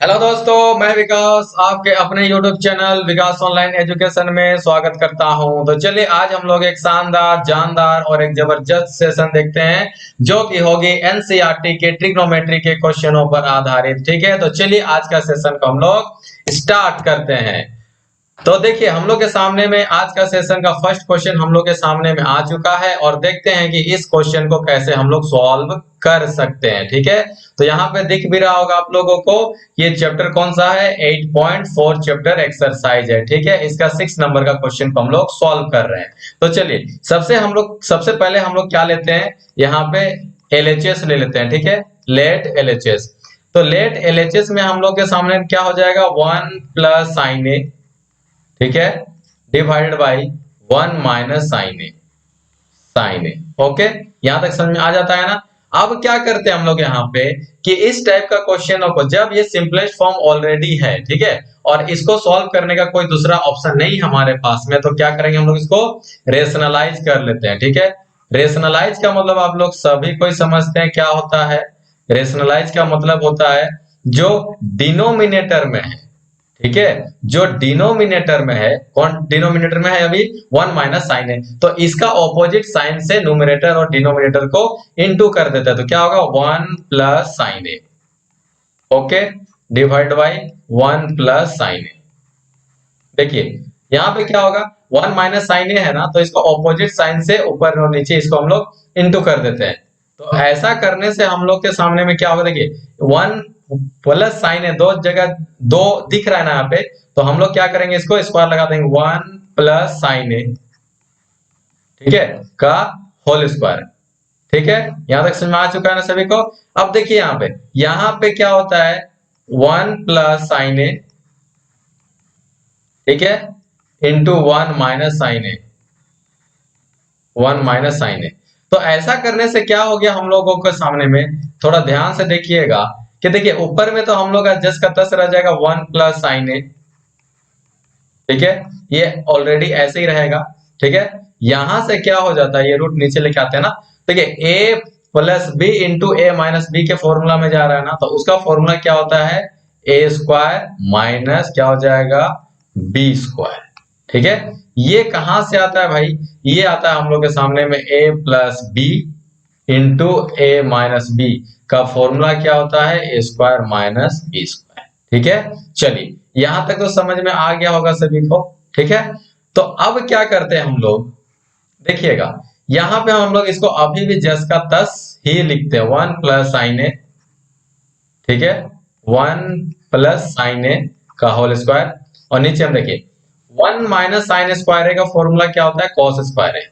Hello दोस्तों, मैं विकास आपके अपने YouTube चैनल विकास ऑनलाइन एजुकेशन में स्वागत करता हूं। तो चलिए आज हम लोग एक शानदार, जानदार और एक जबरदस्त सेशन देखते हैं जो कि होगी एनसीईआरटी के ट्रिग्नोमेट्री के क्वेश्चनों पर आधारित। ठीक है, तो चलिए आज का सेशन को हम लोग स्टार्ट करते हैं। तो देखिए हम लोग के सामने में आज का सेशन का फर्स्ट क्वेश्चन हम लोग के सामने में आ चुका है और देखते हैं कि इस क्वेश्चन को कैसे हम लोग सॉल्व कर सकते हैं। ठीक है, तो यहाँ पे दिख भी रहा होगा आप लोगों को, ये चैप्टर कौन सा है, 8.4 चैप्टर एक्सरसाइज है। ठीक है, इसका 6 नंबर का क्वेश्चन को हम लोग सॉल्व कर रहे हैं। तो चलिए सबसे पहले हम लोग क्या लेते हैं, यहाँ पे एलएचएस ले लेते हैं। ठीक है, लेट एलएचएस। तो लेट एलएचएस में हम लोग के सामने क्या हो जाएगा, 1 प्लस साइन ए, ठीक है, divided by 1 minus sine A. Okay, यहां तक समझ में आ जाता है ना। अब क्या करते हैं हम लोग यहाँ पे कि इस टाइप का क्वेश्चन को, जब ये सिंपलेस्ट फॉर्म ऑलरेडी है, ठीक है, और इसको सॉल्व करने का कोई दूसरा ऑप्शन नहीं हमारे पास में, तो क्या करेंगे हम लोग, इसको रेशनलाइज कर लेते हैं। ठीक है, रेशनलाइज का मतलब आप लोग सभी कोई समझते हैं क्या होता है। रेशनलाइज का मतलब होता है जो डिनोमिनेटर में है, ठीक है, जो डिनोमिनेटर में है, कौन डिनोमिनेटर में है अभी, 1 माइनस साइन है, तो इसका ऑपोजिट साइन से न्यूमरेटर और डिनोमिनेटर को इनटू कर देता है, तो क्या होगा, 1 plus sine A. Okay, divide by 1 plus sine A. देखिए यहाँ पे क्या होगा, 1 माइनस साइन ए है ना, तो इसको ऑपोजिट साइन से ऊपर और नीचे इसको हम लोग इनटू कर देते हैं। तो ऐसा करने से हम लोग के सामने में क्या होगा, देखिए 1 प्लस साइन है, दो जगह दो दिख रहा है ना यहाँ पे, तो हम लोग क्या करेंगे, इसको स्क्वायर लगा देंगे, 1 प्लस साइन ए, ठीक है, का होल स्क्वायर। ठीक है, यहां तक समझ में आ चुका है ना सभी को। अब देखिए यहाँ पे क्या होता है, 1 प्लस साइन ए, ठीक है, इंटू 1 माइनस साइन ए, 1 माइनस साइन ए। तो ऐसा करने से क्या हो गया हम लोगों के सामने में, थोड़ा ध्यान से देखिएगा कि देखिए ऊपर में तो हम लोग का जस का तस रह जाएगा 1 प्लस साइन ए, ठीक है, ये ऑलरेडी ऐसे ही रहेगा। ठीक है, यहां से क्या हो जाता है, ये रूट नीचे लेके आते हैं ना, देखिए ए plus B into A minus B के फॉर्मूला में जा रहा है ना, तो उसका फॉर्मूला क्या होता है, ए स्क्वायर माइनस क्या हो जाएगा, बी स्क्वायर। ठीक है, ये कहां से आता है भाई, ये आता है हम लोग के सामने में a plus B into A minus B का फॉर्मूला क्या होता है, A square minus B square. ठीक है, चलिए यहां तक तो समझ में आ गया होगा सभी को। ठीक है, तो अब क्या करते हैं हम लोग, देखिएगा यहाँ पे हम लोग इसको अभी भी जस का तस ही लिखते हैं, 1 प्लस साइन ए, ठीक है, 1 प्लस साइन ए का होल स्क्वायर, और नीचे हम देखिए 1 माइनस साइन स्क्वायर ए का फॉर्मूला क्या होता है, कॉस स्क्वायर ए,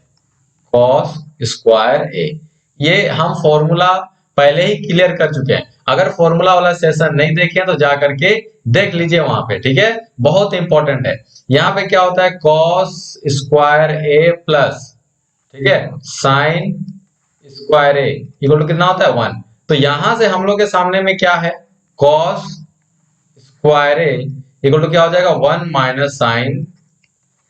कॉस स्क्वायर ए। ये हम फॉर्मूला पहले ही क्लियर कर चुके हैं, अगर फॉर्मूला वाला सेशन नहीं देखे तो जा करके देख लीजिए वहां पे। ठीक है, बहुत इंपॉर्टेंट है। यहाँ पे क्या होता है, कॉस स्क्वायर ए प्लस, ठीक है, sine square A equal to कितना होता है, 1। तो यहां से हम लोग के सामने में क्या है, cos square A equal to क्या हो जाएगा, 1 माइनस साइन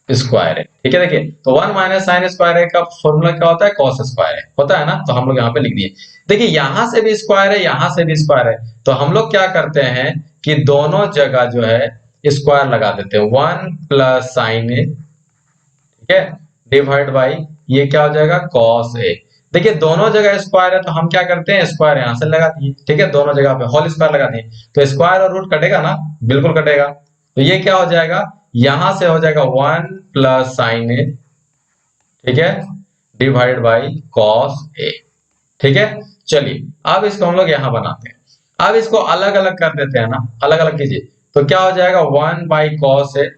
स्क्वायर है। ठीक है, देखिए तो 1 माइनस साइन स्क्वायर है का फॉर्मूला क्या होता है, कॉस स्क्वायर है, होता है ना, तो हम लोग यहाँ पे लिख दिए। देखिए यहां से भी स्क्वायर है, यहां से भी स्क्वायर है, तो हम लोग क्या करते हैं कि दोनों जगह जो है स्क्वायर लगा देते हैं, 1 प्लस साइन ए, ठीक है, डिवाइड बाई ये क्या हो जाएगा, कॉस ए। देखिए दोनों जगह स्क्वायर है, तो हम क्या करते हैं, स्क्वायर यहां से लगा दिए, ठीक है, दोनों जगह पे होल स्क्वायर लगा दिए, तो स्क्वायर और रूट कटेगा ना, बिल्कुल कटेगा। तो ये क्या हो जाएगा, यहां से हो जाएगा 1 प्लस साइन ए, ठीक है, डिवाइड बाई कॉस ए। ठीक है, चलिए अब इसको हम लोग यहां बनाते हैं, अब इसको अलग अलग कर देते हैं ना, अलग अलग कीजिए, तो क्या हो जाएगा, 1 बाई कॉस ए,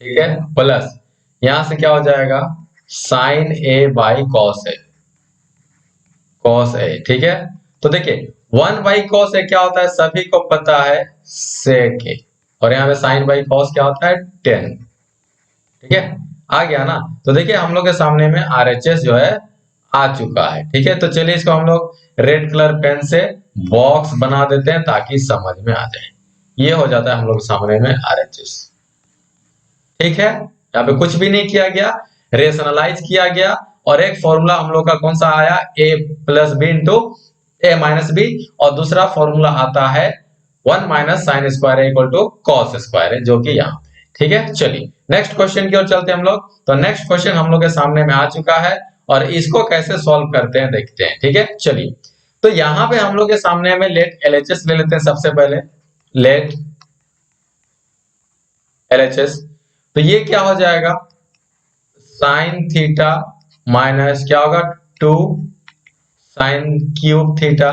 ठीक है, प्लस यहां से क्या हो जाएगा, sine A by cos A, cos A. ठीक है, तो देखिए 1 बाई कॉस ए क्या होता है, सभी को पता है, सेक ए, और यहाँ पे साइन बाई कॉस क्या होता है, टेन। ठीक है, आ गया ना। तो देखिए हम लोग के सामने में आरएचएस जो है आ चुका है। ठीक है, तो चलिए इसको हम लोग रेड कलर पेन से बॉक्स बना देते हैं ताकि समझ में आ जाए। ये हो जाता है हम लोग के सामने में आरएचएस। ठीक है, यहाँ पे कुछ भी नहीं किया गया, रेशनलाइज किया गया, और एक फॉर्मूला हम लोग का कौन सा आया, a plus B into A minus B, और दूसरा फॉर्मूला आता है 1 माइनस साइन स्क्वायर है इक्वल टू कॉस स्क्वायर है, जो कि यहाँ पे। ठीक है, चलिए नेक्स्ट क्वेश्चन की ओर चलते हैं हम लोग। तो नेक्स्ट क्वेश्चन हम लोग के सामने में आ चुका है और इसको कैसे सॉल्व करते हैं देखते हैं। ठीक है, चलिए तो यहाँ पे हम लोग के सामने में लेट एलएचएस ले लेते हैं सबसे पहले। लेट एलएचएस, तो ये क्या हो जाएगा, साइन थीटा माइनस क्या होगा 2 साइन क्यूब थीटा,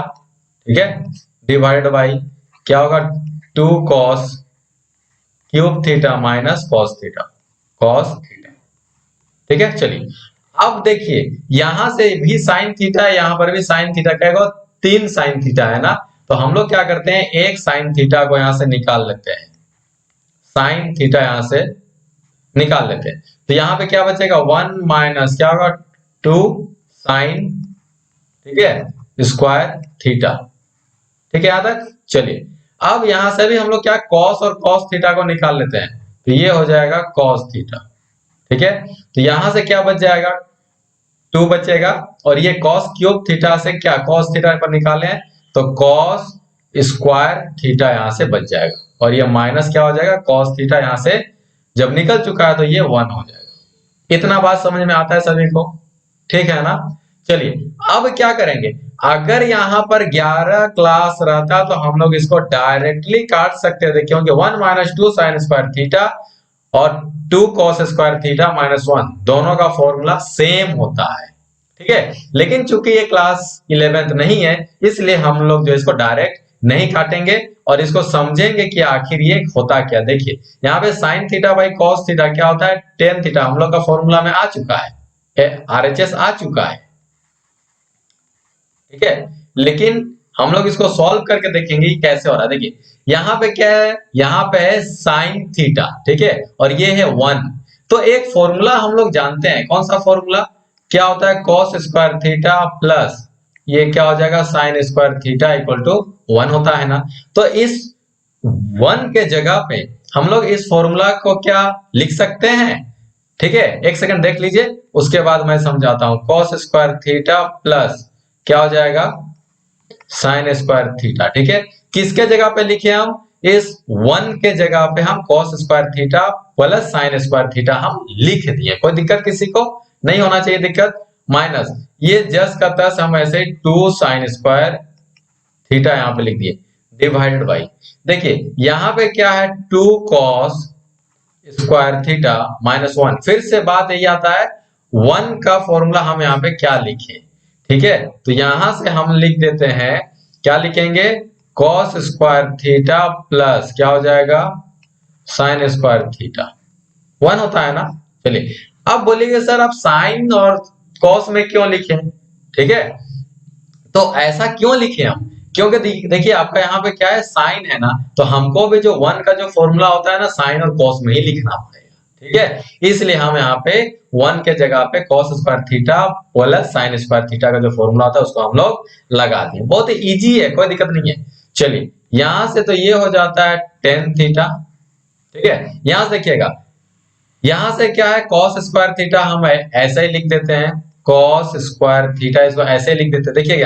ठीक है, डिवाइड बाई क्या होगा 2 cos cube theta minus cos theta, cos theta. ठीक है, चलिए अब देखिए यहां से भी साइन थीटा है, यहां पर भी साइन थीटा, कहेगा 3 साइन थीटा है ना, तो हम लोग क्या करते हैं एक साइन थीटा को यहां से निकाल लेते हैं, साइन थीटा यहां से निकाल लेते हैं। तो यहां पे क्या बचेगा 1 माइनस क्या होगा 2 साइन, ठीक है, स्क्वायर थीटा। ठीक है यहां तक, चलिए अब यहां से भी हम लोग क्या कॉस और कॉस थीटा को निकाल लेते हैं, तो ये हो जाएगा कॉस थीटा। ठीक है, तो यहां से क्या बच जाएगा 2 बचेगा, और ये कॉस क्यूब थीटा से क्या कॉस थीटा पर निकाले हैं तो कॉस स्क्वायर थीटा यहां से बच जाएगा, और ये माइनस क्या हो जाएगा कॉस थीटा यहां से जब निकल चुका है तो ये 1 हो जाएगा। इतना बात समझ में आता है सभी को, ठीक है ना। चलिए अब क्या करेंगे, अगर यहाँ पर 11 क्लास रहता तो हम लोग इसको डायरेक्टली काट सकते थे, क्योंकि 1 माइनस 2 साइन स्क्वायर थीटा और 2 कॉस स्क्वायर थीटा माइनस 1 दोनों का फॉर्मूला सेम होता है। ठीक है, लेकिन चूंकि ये क्लास 11th नहीं है इसलिए हम लोग जो इसको डायरेक्ट नहीं काटेंगे और इसको समझेंगे कि आखिर ये होता क्या। देखिए यहाँ पे sine theta by cos theta क्या होता है टेन थीटा, हम लोग का फॉर्मूला में आ चुका है, आरएचएस आ चुका है। ठीक है, लेकिन हम लोग इसको सॉल्व करके देखेंगे कि कैसे हो रहा है। देखिए यहाँ पे क्या है, यहाँ पे है साइन थीटा, ठीक है, और ये है 1। तो एक फॉर्मूला हम लोग जानते हैं, कौन सा फॉर्मूला, क्या होता है कॉस स्क्वायर थीटा प्लस ये क्या हो जाएगा sine square theta equal to 1 होता है ना। तो इस 1 के जगह पे हम लोग इस फॉर्मूला को क्या लिख सकते हैं, ठीक है, एक सेकंड देख लीजिए उसके बाद मैं समझाता हूं। कॉस स्क्वायर थीटा प्लस क्या हो जाएगा साइन स्क्वायर थीटा। ठीक है, किसके जगह पे लिखे हम, इस 1 के जगह पे हम cos square theta plus sine square theta हम लिख दिए। कोई दिक्कत किसी को नहीं होना चाहिए दिक्कत। माइनस ये जस का तस हम ऐसे 2 साइन स्क्वायर थीटा यहां पे लिख दिए, डिवाइडेड बाई देखिए यहां पे क्या है 2 कॉस स्क्वायर थीटा माइनस 1। फिर से बात यही आता है 1 का फॉर्मूला हम यहाँ पे क्या लिखे। ठीक है, तो यहां से हम लिख देते हैं, क्या लिखेंगे कॉस स्क्वायर थीटा प्लस क्या हो जाएगा साइन स्क्वायर थीटा, 1 होता है ना। चलिए अब बोलिए सर आप साइन और कॉस में क्यों लिखे, ठीक है, तो ऐसा क्यों लिखे हम, क्योंकि देखिए आपका यहाँ पे क्या है साइन है ना, तो हमको भी जो 1 का जो फॉर्मूला होता है ना साइन और कॉस में ही लिखना पड़ेगा। ठीक है, इसलिए हम यहाँ पे 1 के जगह पे cos square theta plus sine square theta का जो फॉर्मूला होता है उसको हम लोग लगा दिए। बहुत ही इजी है, कोई दिक्कत नहीं है। चलिए यहां से तो ये हो जाता है टेन थीटा। ठीक है, यहां से देखिएगा यहां से क्या है कॉस स्क्वायर थीटा हम ऐसे ही लिख देते हैं, कॉस स्क्वायर थीटा इसको ऐसे लिख देते हैं। देखिए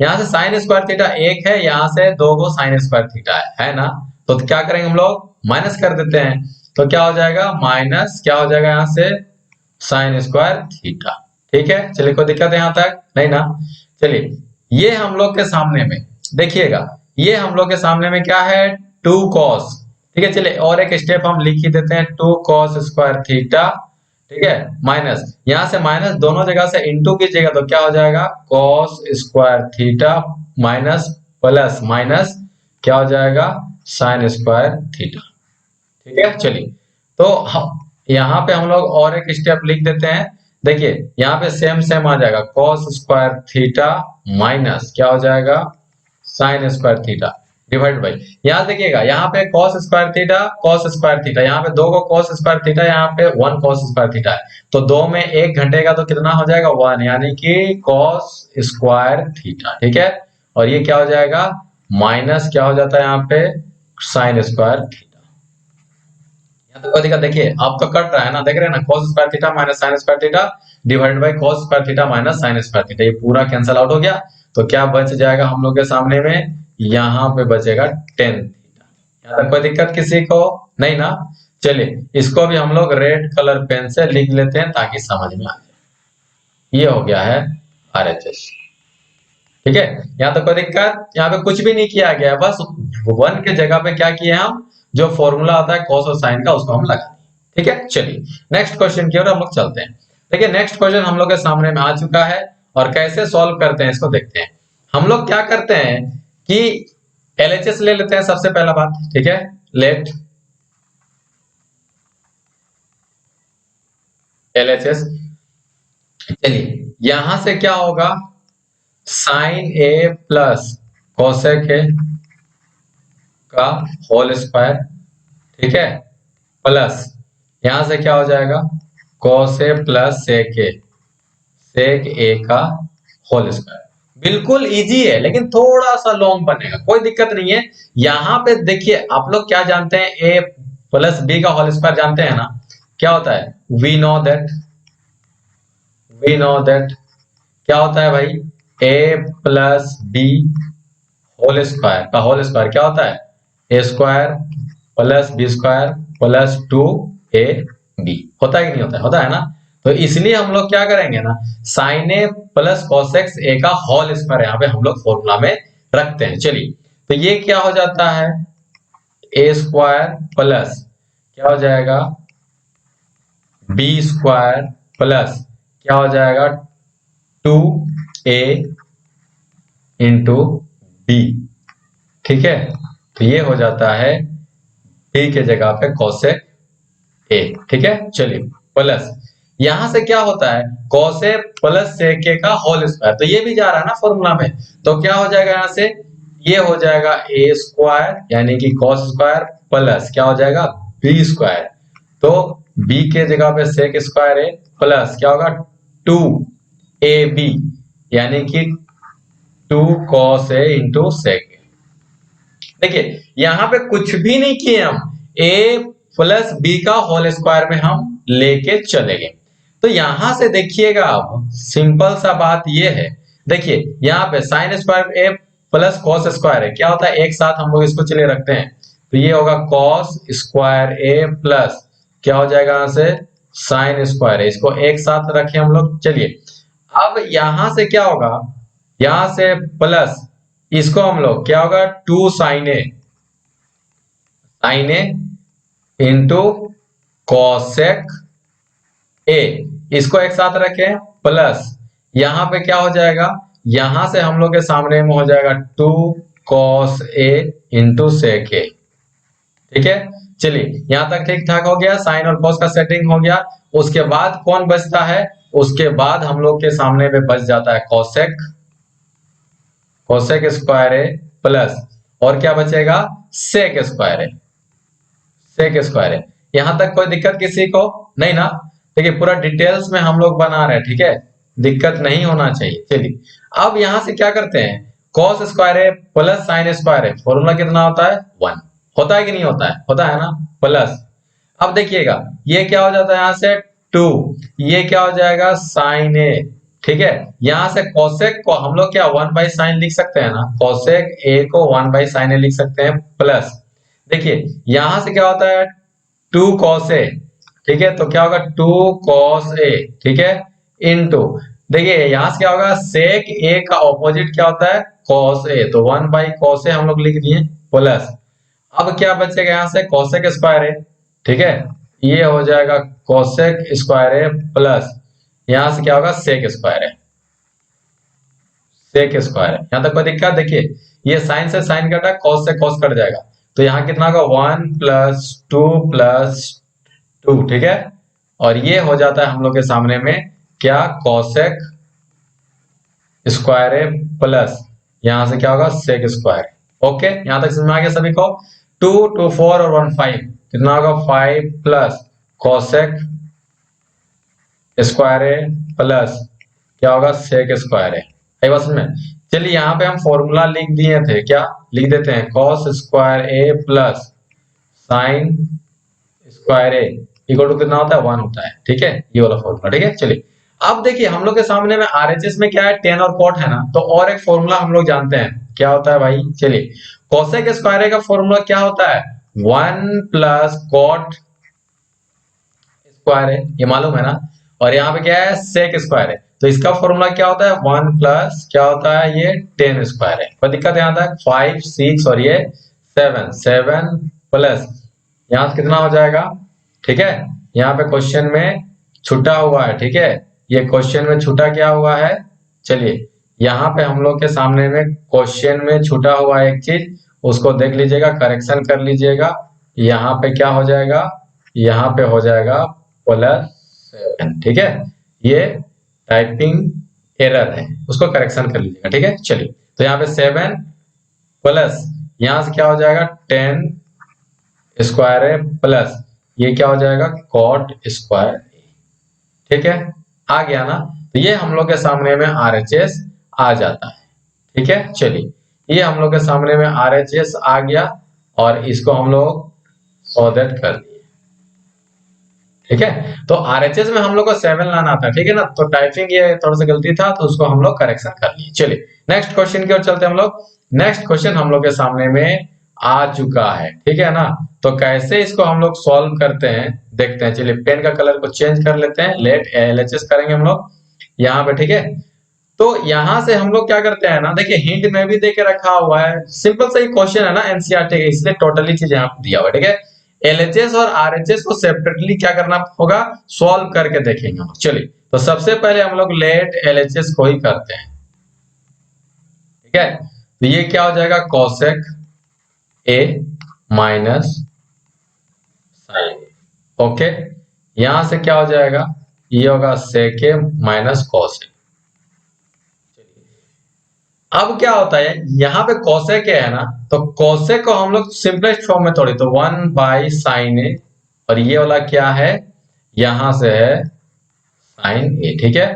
यहां से साइन स्क्वायर थीटा 1 है, यहां से 2 को साइन स्क्वायर थीटा है ना, तो क्या करेंगे हम लोग माइनस कर देते हैं, तो क्या हो जाएगा माइनस क्या हो जाएगा यहां से साइन स्क्वायर थीटा। ठीक है, चलिए कोई दिक्कत है यहां तक नहीं ना। चलिए ये हम लोग के सामने में देखिएगा, ये हम लोग के सामने में क्या है 2 कॉस। ठीक है, चलिए और एक स्टेप हम लिख ही देते हैं 2 कॉस स्क्वायर थीटा। ठीक है, माइनस यहां से माइनस दोनों जगह से इंटू कीजिएगा तो क्या हो जाएगा cos square theta minus plus minus क्या हो जाएगा साइन स्क्वायर थीटा। ठीक है, चलिए तो यहाँ पे हम लोग और एक स्टेप लिख देते हैं। देखिए यहाँ पे सेम सेम आ जाएगा कॉस स्क्वायर थीटा माइनस क्या हो जाएगा sine square theta divide by, यहाँ देखिएगा यहाँ पे cos स्क्वायर थीटा, यहाँ पे 2 को cos स्क्वायर थीटा, यहाँ पे 1 cos स्क्वायर थीटा है, तो 2 में 1 घटेगा तो कितना हो जाएगा 1, यानी कि cos स्क्वायर थीटा। ठीक है, और ये क्या हो जाएगा माइनस क्या हो जाता है यहाँ पे साइन स्क्वायर थीटा। यहाँ तो कोई दिक्कत, देखिए आप तो कट रहा है ना, देख रहे हैं ना cos square theta minus sine square theta divide by cos square theta minus sine square theta, ये पूरा कैंसिल आउट हो गया। तो क्या बच जाएगा हम लोग के सामने में, यहाँ पे बचेगा 10 यहाँ तक कोई दिक्कत किसी को नहीं ना? चलिए इसको भी हम लोग रेड कलर पेन से लिख लेते हैं ताकि समझ में आ जाए। ये हो गया है RHS। ठीक है, यहाँ तक कोई दिक्कत? यहाँ पे कुछ भी नहीं किया गया है, बस 1 के जगह पे क्या किए हम, जो फॉर्मूला आता है कॉस और साइन का उसको हम लगा दिए। ठीक है, चलिए नेक्स्ट क्वेश्चन की ओर हम लोग चलते हैं। देखिए नेक्स्ट क्वेश्चन हम लोग के सामने में आ चुका है और कैसे सॉल्व करते हैं इसको देखते हैं। हम लोग क्या करते हैं कि LHS ले लेते हैं सबसे पहला बात। ठीक है, लेट LHS। चलिए यहां से क्या होगा, sine A plus cosec A का होल स्क्वायर। ठीक है, प्लस यहां से क्या हो जाएगा, कॉस ए प्लस सेक ए का होल स्क्वायर। बिल्कुल इजी है लेकिन थोड़ा सा लॉन्ग बनेगा, कोई दिक्कत नहीं है। यहां पे देखिए आप लोग क्या जानते हैं, ए प्लस बी का होल स्क्वायर जानते हैं ना, क्या होता है, वी नो दैट क्या होता है भाई, A plus B whole square का होल स्क्वायर क्या होता है, A square plus B square plus 2ab होता है कि नहीं होता है, होता है ना। तो इसलिए हम लोग क्या करेंगे ना, साइन ए प्लस कॉसेक्स ए का होल स्क्वायर यहाँ पे हम लोग फॉर्मूला में रखते हैं। चलिए तो ये क्या हो जाता है, ए स्क्वायर प्लस क्या हो जाएगा, बी स्क्वायर प्लस क्या हो जाएगा, 2a इंटू बी। ठीक है, तो ये हो जाता है बी के जगह पे कोसेक ए। ठीक है, चलिए प्लस यहां से क्या होता है, कॉस ए प्लस सेक ए का होल स्क्वायर, तो ये भी जा रहा है ना फॉर्मूला में, तो क्या हो जाएगा यहां से, ये हो जाएगा ए स्क्वायर यानी कि कॉस स्क्वायर प्लस क्या हो जाएगा बी स्क्वायर, तो बी के जगह पे सेक स्क्वायर ए प्लस क्या होगा 2ab यानी कि 2 cos a इंटू सेक। देखिए यहां पे कुछ भी नहीं किए हम, a प्लस बी का होल स्क्वायर में हम लेके चले गए। तो यहां से देखिएगा आप, सिंपल सा बात ये है, देखिए यहाँ पे sign square A plus cos square है, क्या होता है एक साथ हम लोग इसको चले रखते हैं, तो ये होगा कॉस स्क्वायर ए प्लस क्या हो जाएगा यहां से साइन स्क्वायर है, इसको एक साथ रखे हम लोग। चलिए अब यहां से क्या होगा, यहां से प्लस इसको हम लोग क्या होगा 2 sine A into cosec A, इसको एक साथ रखें प्लस यहां पे क्या हो जाएगा, यहां से हम लोग के सामने में हो जाएगा 2 cos a इंटू सेक ए। ठीक है, चलिए यहां तक ठीक ठाक हो गया, साइन और कॉस का सेटिंग हो गया। उसके बाद कौन बचता है, उसके बाद हम लोग के सामने में बच जाता है कोसेक स्क्वायर ए प्लस और क्या बचेगा सेक स्क्वायर ए। यहां तक कोई दिक्कत किसी को नहीं ना? देखिए पूरा डिटेल्स में हम लोग बना रहे हैं, ठीक है, दिक्कत नहीं होना चाहिए। चलिए अब यहां से क्या करते हैं, cos square A plus sine square A, formula कितना होता है 1, होता है कि नहीं होता है, होता है ना, प्लस अब देखिएगा ये क्या हो जाता है यहां से 2, ये क्या हो जाएगा साइन ए। ठीक है, यहां से कोसेक को हम लोग क्या 1 बाई साइन लिख सकते हैं ना, कोसेक ए को 1 बाई साइन ए लिख सकते हैं प्लस देखिए यहां से क्या होता है 2 cos ए। ठीक है, तो क्या होगा 2 cos ए। ठीक है, इनटू देखिए यहां से क्या होगा सेक ए का ऑपोजिट क्या होता है cos ए, तो 1 बाई cos ए हम लोग लिख दिए प्लस अब क्या बचेगा यहां से कोसेक स्क्वायर ए। ठीक है, ये हो जाएगा कोसेक स्क्वायर ए प्लस यहां से क्या होगा सेक स्क्वायर है, यहां तक कोई दिक्कत, देखिए ये साइन से साइन कटा, कॉस से कॉस कट जाएगा, तो यहाँ कितना होगा 1 प्लस 2 प्लस 2। ठीक है, और ये हो जाता है हम लोग के सामने में क्या कोसेक स्क्वायर ए प्लस यहां से क्या होगा सेक स्क्वायर। ओके, यहां तक समझ में आ गया सभी को, 2 2 4 और 1 5 कितना होगा 5 plus cosec square A plus क्या होगा सेक स्क्वायर है, आई बात समझ में। चलिए यहाँ पे हम फॉर्मूला लिख दिए थे, क्या लिख देते हैं cos square A plus sine square A equal to कितना होता है 1 होता है। ठीक है, ये वाला फॉर्मूला। ठीक है, चलिए अब देखिए हम लोग के सामने में आरएचएस में क्या है टेन और कॉट है ना, तो और एक फॉर्मूला हम लोग जानते हैं क्या होता है भाई, चलिए कोसेक स्क्वायर ए का फॉर्मूला क्या होता है 1 प्लस कॉट स्क्वायर है, ये मालूम है ना। और यहाँ पे क्या है, सेक स्क्वायर है। तो इसका फॉर्मूला क्या होता है, 1 प्लस क्या होता है, ये 10 स्क्वायर है। कोई दिक्कत यहाँ तक, 5 6 और ये 7 7 प्लस यहाँ से कितना हो जाएगा, ठीक है। यहाँ पे क्वेश्चन में छुटा हुआ है, ठीक है, ये क्वेश्चन में छुटा क्या हुआ है। चलिए यहाँ पे हम लोग के सामने में क्वेश्चन में छुटा हुआ एक चीज, उसको देख लीजिएगा, करेक्शन कर लीजिएगा। यहाँ पे क्या हो जाएगा, यहाँ पे हो जाएगा +7, ठीक है। ये टाइपिंग एरर है, उसको करेक्शन कर लीजिएगा, ठीक है। चलिए तो यहाँ पे 7 प्लस यहाँ से क्या हो जाएगा 10 स्क्वायर है, प्लस ये क्या हो जाएगा कॉट स्क्वायर, ठीक है। आ गया ना। तो ये हम लोग के सामने में RHS आ जाता है, ठीक है। चलिए ये हम लोग के सामने में RHS आ गया और इसको हम लोग सॉल्व कर दिए, ठीक है। तो RHS में हम लोग को 7 लाना था, ठीक है ना। तो टाइपिंग ये थोड़ा सा गलती था, तो उसको हम लोग करेक्शन कर लिए। चलिए नेक्स्ट क्वेश्चन की ओर चलते हैं हम लोग। नेक्स्ट क्वेश्चन हम लोग के सामने में आ चुका है, ठीक है ना। तो कैसे इसको हम लोग सॉल्व करते हैं देखते हैं। चलिए पेन का कलर को चेंज कर लेते हैं, लेट LHS करेंगे हम लोग यहाँ पे, ठीक है। तो यहां से हम लोग क्या करते हैं ना, देखिए हिंट में भी देके रखा हुआ है, सिंपल सा ही क्वेश्चन है ना NCERT का, इसलिए टोटली चीज यहाँ दिया हुआ है, ठीक है। LHS और RHS को सेपरेटली क्या करना होगा, सॉल्व करके देखेंगे हम। चलिए तो सबसे पहले हम लोग लेट LHS को ही करते हैं, ठीक है। तो ये क्या हो जाएगा cosec A minus sine, okay. यहां से क्या हो जाएगा, ये होगा sec A minus cos A। अब क्या होता है, यहाँ पे कोसेक है ना, तो कोसेक को हम लोग सिंपलेस्ट फॉर्म में तोड़े तो 1 बाई साइन ए, और ये वाला क्या है, यहां से है साइन ए, ठीक है।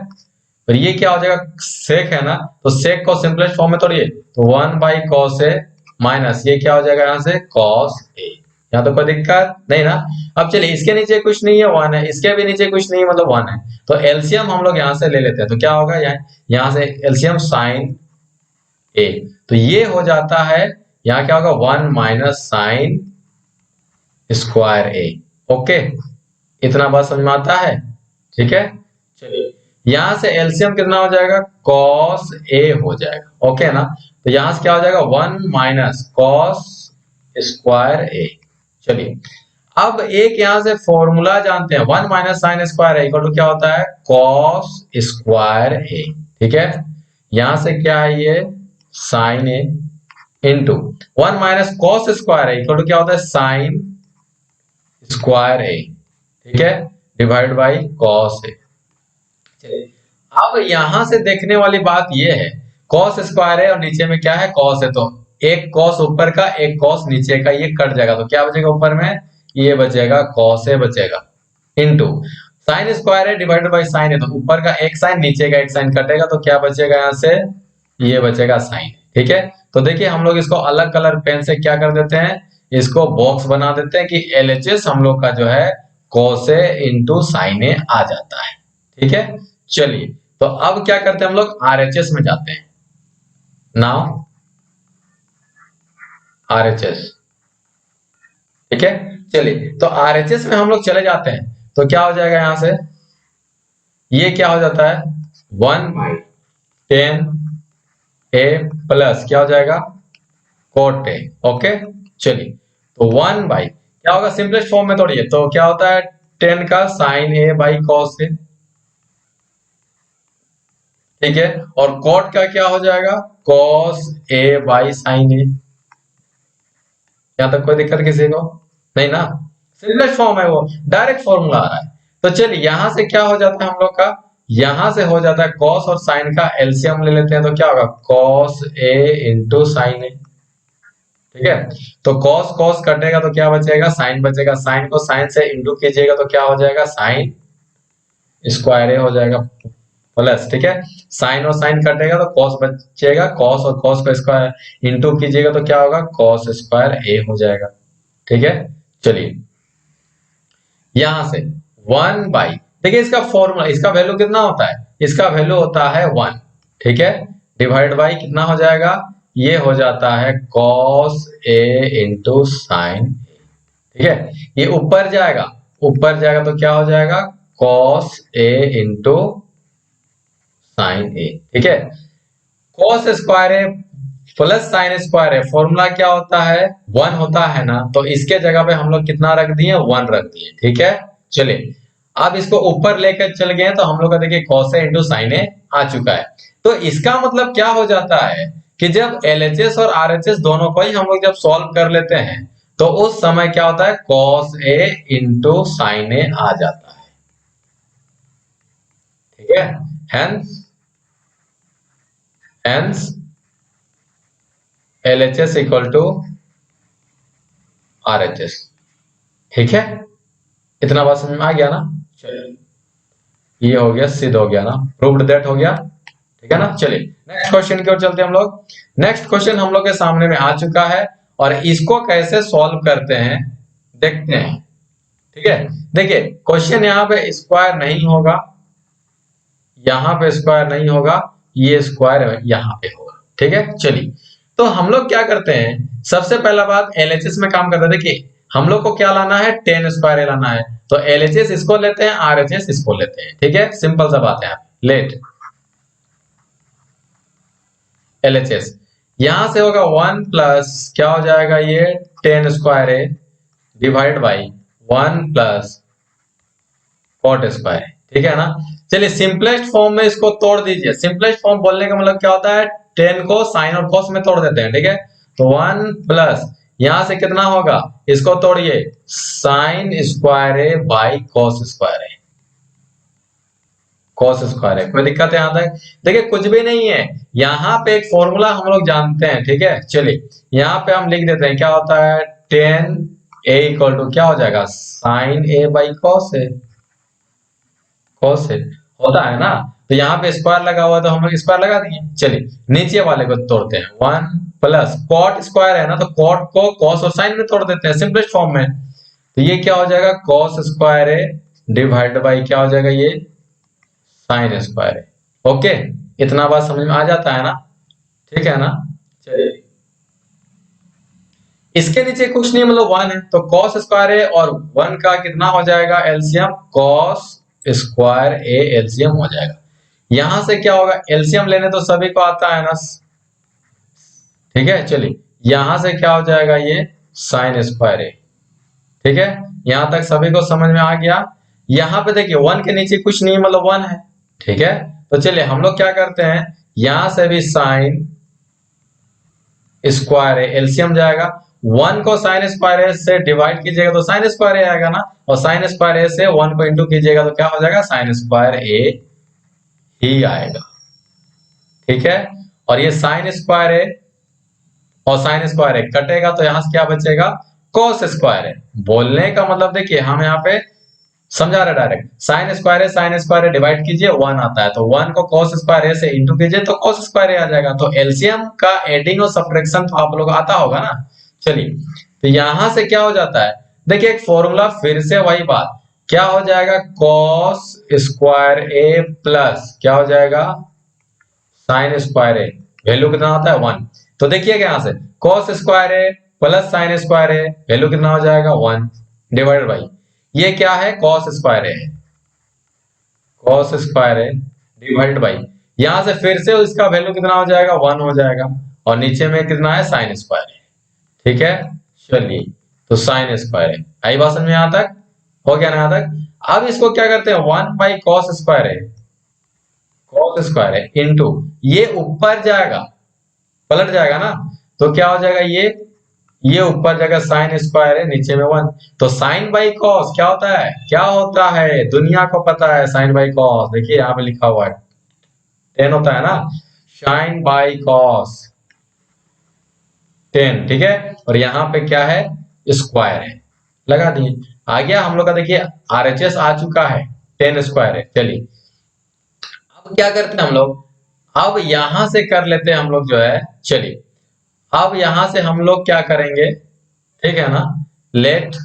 और ये क्या हो जाएगा सेक है ना, तो सेक को सिंपलेस्ट फॉर्म में तोड़िए तो 1 बाई कॉस ए माइनस ये क्या हो जाएगा यहाँ से कॉस ए। यहाँ तो कोई दिक्कत नहीं ना। अब चलिए इसके नीचे कुछ नहीं है 1 है, इसके भी नीचे कुछ नहीं है मतलब 1 है, तो एलसीएम हम लोग यहाँ से ले लेते हैं। तो क्या होगा यहाँ से एलसीएम साइन ए, तो ये हो जाता है यहाँ क्या होगा 1 माइनस साइन स्क्वायर ए, ओके। इतना बात समझ में आता है, ठीक है। चलिए यहां से एलसीएम कितना हो जाएगा कॉस ए हो जाएगा, ओके ना। तो यहां से क्या हो जाएगा 1 माइनस कॉस स्क्वायर ए। चलिए अब एक यहां से फॉर्मूला जानते हैं, 1 minus sine square A equal to क्या होता है कॉस स्क्वायर ए, ठीक है। यहां से क्या है ये sine A into 1 minus cos square A equal to क्या होता है साइन स्क्वायर ए, ठीक है, डिवाइड बाई कॉस ए। अब यहां से देखने वाली बात ये है कॉस स्क्वायर है और नीचे में क्या है कॉस है, तो एक कॉस ऊपर का एक कॉस नीचे का, ये कट जाएगा तो क्या बचेगा ऊपर में ये बचेगा कॉस ए बचेगा, इंटू साइन स्क्वायर है डिवाइडेड बाई साइन है, तो ऊपर का एक साइन नीचे का एक साइन कटेगा तो क्या बचेगा यहाँ से ये बचेगा साइन, ठीक है। तो देखिए हम लोग इसको अलग कलर पेन से क्या कर देते हैं, इसको बॉक्स बना देते हैं कि LHS हम लोग का जो है cos A into sine A आ जाता है, ठीक है। चलिए तो अब क्या करते हैं हम लोग RHS में जाते हैं, नाउ RHS, ठीक है। चलिए तो RHS में हम लोग चले जाते हैं तो क्या हो जाएगा यहां से ये क्या हो जाता है 1 बाई 10 ए प्लस क्या हो जाएगा कोट ए, ओके। चलिए तो 1 बाई क्या होगा सिंपलेस्ट फॉर्म में तोड़िए तो क्या होता है 10 का sign A by cos A, ठीक है। और कॉट का क्या हो जाएगा कॉस ए बाई साइन ए। यहां तक कोई दिक्कत किसी को नहीं ना, सिंपलेस्ट फॉर्म है वो, डायरेक्ट फॉर्मूला आ रहा है। तो चलिए यहां से क्या हो जाता है हम लोग का, यहां से हो जाता है कॉस और साइन का एलसीएम ले लेते हैं तो क्या होगा cos A into sine A, ठीक है। तो कॉस कॉस कटेगा तो क्या बचेगा साइन बचेगा, साइन को साइन से इंटू कीजिएगा तो क्या हो जाएगा साइन स्क्वायर ए हो जाएगा प्लस, ठीक है। साइन और साइन कटेगा तो कॉस बचेगा, कॉस और कॉस को स्क्वायर इंटू कीजिएगा तो क्या होगा कॉस स्क्वायर ए हो जाएगा, ठीक है। चलिए यहां से 1 बाई देखिए इसका फॉर्मूला इसका वैल्यू कितना होता है, इसका वैल्यू होता है 1, ठीक है, डिवाइड बाई कितना हो जाएगा ये हो जाता है कॉस ए इंटू साइन, ठीक है, ये ऊपर जाएगा तो क्या हो जाएगा, cos A into sine A. ठीक है, cos square A plus sine square है, फॉर्मूला क्या होता है, 1 होता है ना, तो इसके जगह पे हम लोग कितना रख दिए, 1 रख दिए। ठीक है, चलिए अब इसको ऊपर लेकर चल गए तो हम लोग का देखिए cos A into sine A आ चुका है। तो इसका मतलब क्या हो जाता है कि जब LHS और RHS दोनों को ही हम लोग जब सॉल्व कर लेते हैं तो उस समय क्या होता है, cos A into sine A आ जाता है। ठीक है, hence LHS equal to RHS। ठीक है, इतना बात समझ में आ गया ना। चलिए ये हो गया, सिद्ध हो गया ना, प्रूव्ड दैट हो गया। ठीक है ना, चलिए नेक्स्ट क्वेश्चन की ओर चलते हैं हम लोग। नेक्स्ट क्वेश्चन हम लोग के सामने में आ चुका है और इसको कैसे सॉल्व करते हैं देखते हैं। ठीक है, देखिए क्वेश्चन यहाँ पे स्क्वायर नहीं होगा, यहाँ पे स्क्वायर नहीं होगा, ये स्क्वायर यहाँ पे होगा। ठीक है, चलिए तो हम लोग क्या करते हैं, सबसे पहला बात LHS में काम करते हैं। देखिए हम लोग को क्या लाना है, 10 स्क्वायर लाना है, तो LHS इसको लेते हैं, RHS इसको लेते हैं। ठीक है, सिंपल सा बात है। लेट LHS यहां से होगा 1 प्लस क्या हो जाएगा, ये 10 स्क्वायर है divide by 1 plus cot square. ठीक है ना, चलिए सिंपलेस्ट फॉर्म में इसको तोड़ दीजिए। सिंपलेस्ट फॉर्म बोलने का मतलब क्या होता है, 10 को साइन और कॉस में तोड़ देते हैं। ठीक है, तो 1 प्लस यहां से कितना होगा, इसको तोड़िए, साइन स्क्वायर है बाई कॉस स्क्वायर है, कॉस स्क्वायर है। कोई दिक्कत है यहां तक, देखिए कुछ भी नहीं है, यहाँ पे एक फॉर्मूला हम लोग जानते हैं। ठीक है, चलिए यहाँ पे हम लिख देते हैं, क्या होता है, 10 A इक्वल टू क्या हो जाएगा, साइन A बाई कॉस है, कॉस है होता है ना, तो यहाँ पे स्क्वायर लगा हुआ तो हम लोग स्क्वायर लगा दिए। चलिए नीचे वाले को तोड़ते हैं, 1 प्लस कॉट स्क्वायर है ना, तो कॉट को कॉस और साइन में तोड़ देते हैं सिंपलेस्ट फॉर्म में, तो ये क्या हो जाएगा, कॉस स्क्वायर है डिवाइड बाई क्या हो जाएगा, ये साइन स्क्वायर है। ओके, इतना बात समझ में आ जाता है ना। ठीक है ना, चलिए इसके नीचे कुछ नहीं, मतलब 1 है तो कॉस स्क्वायर है और 1 का कितना हो जाएगा LCM, cos square A LCM हो जाएगा। यहां से क्या होगा, एलसीएम लेने तो सभी को आता है ना। ठीक है, चलिए यहां से क्या हो जाएगा, ये साइन स्क्वायर ए। ठीक है, यहां तक सभी को समझ में आ गया। यहां पे देखिए 1 के नीचे कुछ नहीं, मतलब 1 है। ठीक है, तो चलिए हम लोग क्या करते हैं, यहां से भी साइन स्क्वायर है, एलसीएम जाएगा, 1 को साइन स्क्वायर ए से डिवाइड कीजिएगा तो साइन स्क्वायर ए आएगा ना, और साइन स्क्वायर ए से 1 को इंटू कीजिएगा तो क्या हो जाएगा, साइन स्क्वायर ए ही आएगा। ठीक है, और ये साइन स्क्वायर ए और साइन स्क्वायर ए कटेगा तो यहां से क्या बचेगा, कॉस स्क्वायर ए। बोलने का मतलब देखिए हम यहाँ पे समझा रहे डायरेक्ट, साइन स्क्वायर ए डिवाइड कीजिए 1 आता है, तो 1 को cos स्क्वायर ए से इंटू कीजिए तो cos स्क्वायर ए आ जाएगा। तो एलसीएम का एडिंग और सब्ट्रैक्शन तो आप लोग आता होगा ना। चलिए तो यहां से क्या हो जाता है, देखिए एक फॉर्मूला, फिर से वही बात, क्या हो जाएगा, cos स्क्वायर ए प्लस क्या हो जाएगा, साइन स्क्वायर ए, वैल्यू कितना होता है 1। तो देखिएगा यहां से cos square A plus sine square A, value कितना हो जाएगा 1 डिवाइडेड बाई ये क्या है, cos स्क्वायर है, cos स्क्वायर है डिवाइड बाई यहां से फिर से इसका वैल्यू कितना हो जाएगा, 1 हो जाएगा, और नीचे में कितना है, साइन स्क्वायर है। ठीक है, चलिए तो साइन स्क्वायर है, आई बात समझ में यहां तक, हो गया ना यहां तक। अब इसको क्या करते हैं, 1 बाई कॉस स्क्वायर है, कॉस स्क्वायर है इंटू ये ऊपर जाएगा, पलट जाएगा ना, तो क्या हो जाएगा, ये ऊपर जगह साइन स्क्वायर है, नीचे में 1, तो साइन बाई कॉस क्या होता है, क्या होता है, दुनिया को पता है साइन बाई कॉस, देखिए यहाँ पे लिखा हुआ है 10 होता है ना, साइन बाई कॉस 10। ठीक है, और यहाँ पे क्या है, स्क्वायर है, लगा दिए, आ गया हम लोग का, देखिए आरएचएस आ चुका है, 10 स्क्वायर है। चलिए अब क्या करते हैं हम लोग, अब यहां से कर लेते हैं हम लोग जो है, चलिए अब यहां से हम लोग क्या करेंगे, ठीक है ना, लेट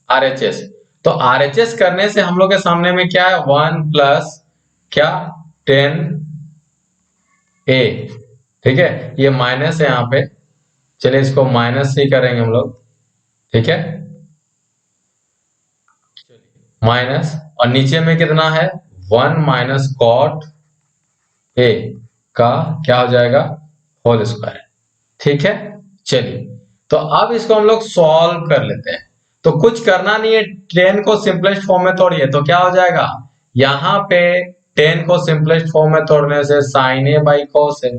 आरएचएस, तो आरएचएस करने से हम लोग के सामने में क्या है, 1 प्लस क्या 10 ए। ठीक है, ये माइनस है यहाँ पे, चलिए इसको माइनस ही करेंगे हम लोग, ठीक है, माइनस, और नीचे में कितना है 1 माइनस कॉट ए का क्या हो जाएगा होल स्क्वायर, ठीक है। चलिए तो अब इसको हम लोग सॉल्व कर लेते हैं। तो कुछ करना नहीं है, 10 को सिंपलेस्ट फॉर्म में तोड़िए तो क्या हो जाएगा, यहाँ पे 10 को सिंपलेस्ट फॉर्म में तोड़ने से साइन ए बाई कॉस है,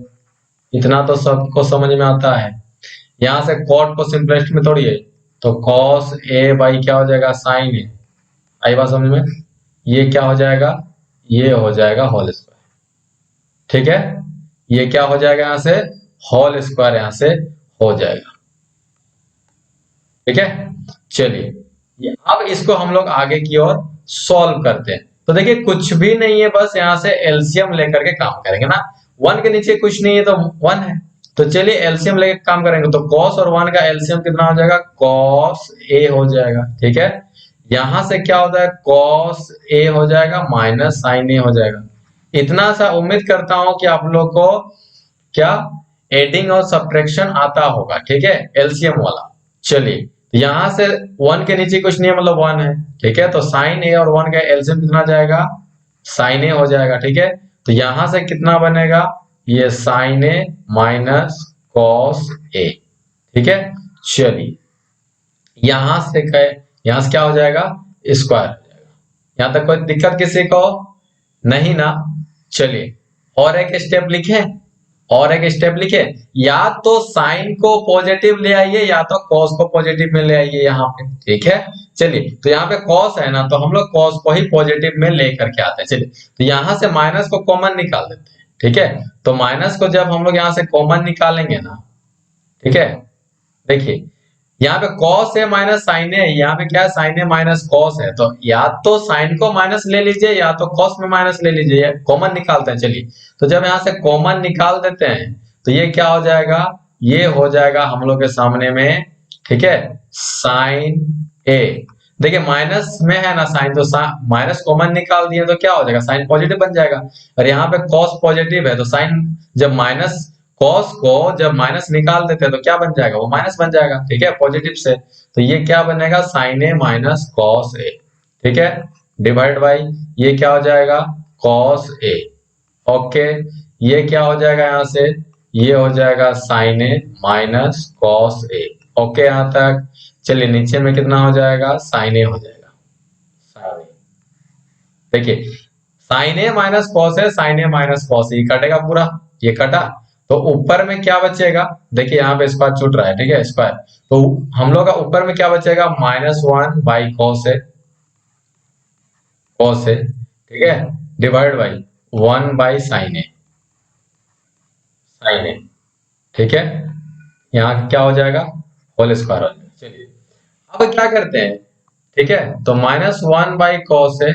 इतना तो सबको समझ में आता है। यहां से कॉट को सिंपलेस्ट में तोड़िए तो कॉस ए बाई क्या हो जाएगा साइन ए, आई बात समझ में, ये क्या हो जाएगा, ये हो जाएगा होल स्क्वायर, ठीक है, ये क्या हो जाएगा यहां से होल स्क्वायर यहां से हो जाएगा, ठीक है। चलिए अब इसको हम लोग आगे की ओर सॉल्व करते हैं। तो देखिए कुछ भी नहीं है, बस यहां से एलसीएम लेकर के काम करेंगे ना, 1 के नीचे कुछ नहीं है तो 1 है, तो चलिए एलसीएम लेकर काम करेंगे। तो cos और 1 का एलसीएम कितना हो जाएगा, cos a हो जाएगा, ठीक है। यहां से क्या होता है cos a हो जाएगा माइनस sin a हो जाएगा। इतना सा उम्मीद करता हूं कि आप लोग को क्या एडिंग और सब्ट्रैक्शन आता होगा, ठीक है, एलसीएम वाला। चलिए यहां से 1 के नीचे कुछ नहीं है मतलब 1 है, ठीक है, तो साइन ए और 1 का एलसीएम कितना जाएगा साइन ए हो जाएगा, ठीक है। तो यहां से कितना बनेगा, ये sine A minus cos A, ठीक है। चलिए यहां से क्या हो जाएगा स्क्वायर हो जाएगा। यहां तक कोई दिक्कत किसी को नहीं ना। चलिए और एक स्टेप लिखे, और एक स्टेप लिखे, या तो साइन को पॉजिटिव ले आइए या तो कॉस को पॉजिटिव में ले आइए यहाँ पे, ठीक है। चलिए तो यहाँ पे कॉस है ना, तो हम लोग कॉस को ही पॉजिटिव में लेकर के आते हैं। चलिए तो यहाँ से माइनस को कॉमन निकाल देते हैं, ठीक है। तो माइनस को जब हम लोग यहाँ से कॉमन निकालेंगे ना, ठीक है, देखिए यहाँ पे cos है माइनस साइन है, यहाँ पे क्या है साइन है माइनस cos है, तो या तो साइन को माइनस ले लीजिए या तो cos में माइनस ले लीजिए, कॉमन निकालते हैं। चलिए तो जब यहाँ से कॉमन निकाल देते हैं तो ये क्या हो जाएगा, ये हो जाएगा हम लोग के सामने में, ठीक है, साइन ए। देखिए माइनस में है ना साइन, तो माइनस कॉमन निकाल दिए तो क्या हो जाएगा साइन पॉजिटिव बन जाएगा, और यहाँ पे cos पॉजिटिव है तो साइन जब माइनस cos को जब माइनस निकाल देते हैं तो क्या बन जाएगा, वो माइनस बन जाएगा, ठीक है, पॉजिटिव से। तो ये क्या बनेगा sign A minus cos A, ठीक है, डिवाइड बाई ये क्या हो जाएगा कॉस ए, ओके। ये क्या हो जाएगा यहाँ से, ये हो जाएगा sine A minus cos A, okay यहाँ तक। चलिए नीचे में कितना हो जाएगा साइन ए हो जाएगा, साइन ए, देखिए साइन ए माइनस कॉस है, sign A minus cos A कटेगा पूरा, ये कटा, तो ऊपर में क्या बचेगा, देखिए यहाँ पे स्क्वायर छूट रहा है, ठीक है, स्क्वायर, तो हम लोग का ऊपर में क्या बचेगा -1 बाई कॉस है, ठीक है, divide by 1 by sine A, ठीक है, यहाँ क्या हो जाएगा होल स्क्वायर हो जाएगा। चलिए अब क्या करते हैं, ठीक है, तो -1 बाई कॉस है,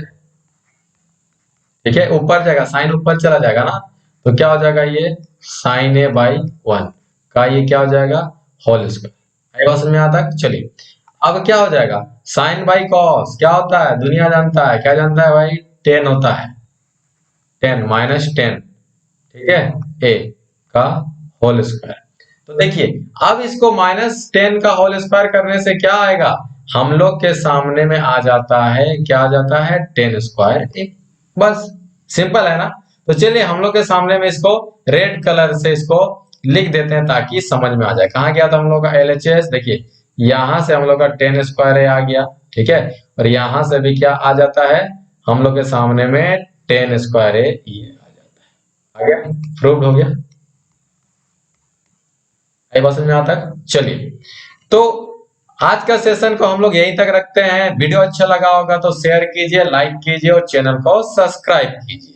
ठीक है, ऊपर जाएगा साइन ऊपर चला जाएगा ना, तो क्या हो जाएगा ये साइन ए बाई 1 का ये क्या हो जाएगा होल स्क्वायर, आई बात समझ में यहाँ तक। चलिए अब क्या हो जाएगा साइन बाई कॉस क्या होता है, दुनिया जानता है, क्या जानता है भाई 10 होता है, 10 -10, ठीक है, ए का होल स्क्वायर। तो देखिए अब इसको -10 का होल स्क्वायर करने से क्या आएगा, हम लोग के सामने में आ जाता है, क्या आ जाता है 10 स्क्वायर ए, बस सिंपल है ना। तो चलिए हम लोग के सामने में इसको रेड कलर से इसको लिख देते हैं ताकि समझ में आ जाए। कहाँ गया था हम लोग का LHS, देखिए यहां से हम लोग का 10 स्क्वायर ए आ गया, ठीक है, और यहां से भी क्या आ जाता है हम लोग के सामने में 10 स्क्वायर ए ये आ जाता है, आ गया, प्रूव्ड हो गया, आई बात समझ में आता है। चलिए तो आज का सेशन को हम लोग यहीं तक रखते हैं। वीडियो अच्छा लगा होगा तो शेयर कीजिए, लाइक कीजिए और चैनल को सब्सक्राइब कीजिए।